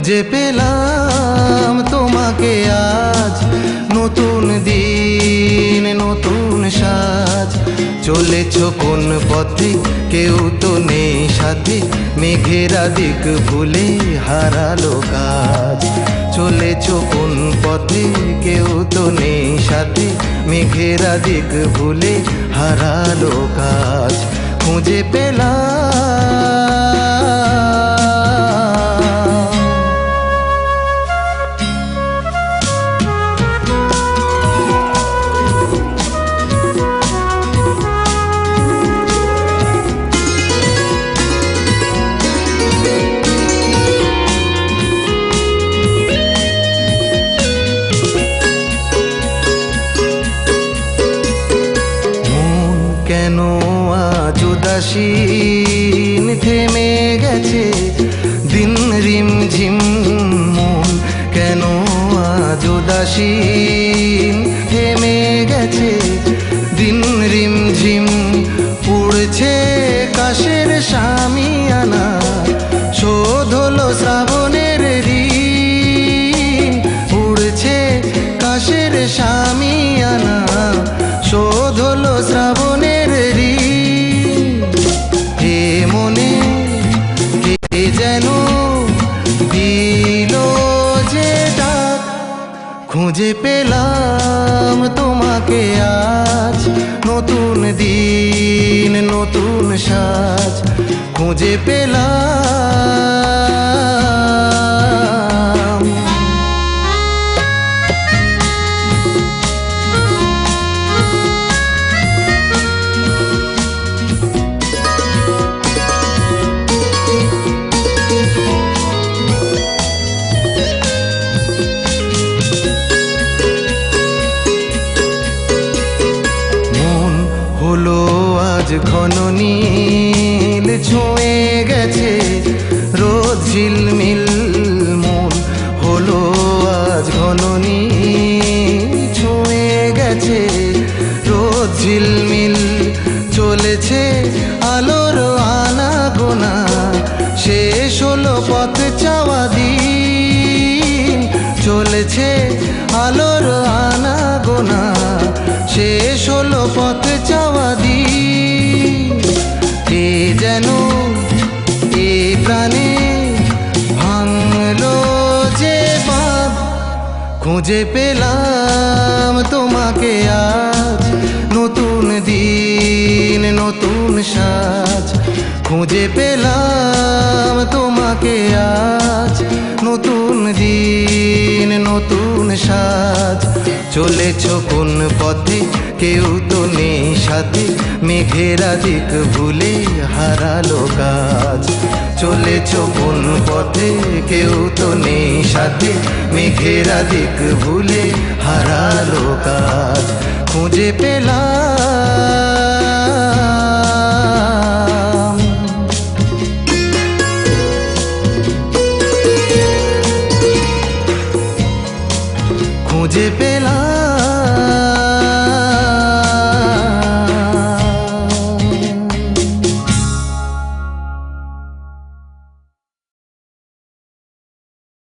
খুঁজে পেলাম তোমাকে আজ, নতুন দিন নতুন সাজ। চলেছ কোন পথে কেউ তো নেই সাথে, মেঘেরা দিক ভুলে হারালো কাজ। চলেছ কোন পথে কেউ তো নেই সাথে, মেঘেরা দিক ভুলে হারালো কাজ। খুঁজে পেলাম কেন আজ উদাসীন থেমে গেছে দিন রিমঝিম। মন কেন আজ উদাসীন থেমে গেছে দিন রিমঝিম। উড়ছে কাশের শামিয়ানা, শোধ হলো শ্রাবণের ঋণ। উড়ছে কাশের শামিয়ানা, শোধ হলো শ্রাবণের ঋণ। হে মনে কে যেন দিল যে ডাক, খুঁজে পেলাম তোমাকে আজ, নতুন দিন নতুন সাজ। খুঁজে পেলাম হলো আজ ঘন নীল, ছুঁয়ে গেছে রোদ ঝিলমিল। মন হলো আজ ঘন নীল, ছুঁয়ে গেছে রোদ ঝিলমিল। চলেছে আলোর আনাগোনা, শেষ হলো পথ চাওয়া দিন। চলেছে আলোর আনাগোনা, শেষ হলো পথ চাওয়া দিন। কে যেন এ প্রাণে ভাঙলো যে বাঁধ, খুঁজে পেলাম তোমাকে আজ, নতুন দিন নতুন সাজ। খুঁজে পেলাম তোমাকে আজ, নতুন দিন নতুন সাজ। চলেছ কোন পথে কেউ তো নেই সাথে, মেঘেরা দিক ভুলে হারালো কাজ। চলেছ কোন পথে কেউ তো নেই সাথে, মেঘেরা দিক ভুলে হারালো কাজ। খুঁজে পেলাম খুঁজে পেলাম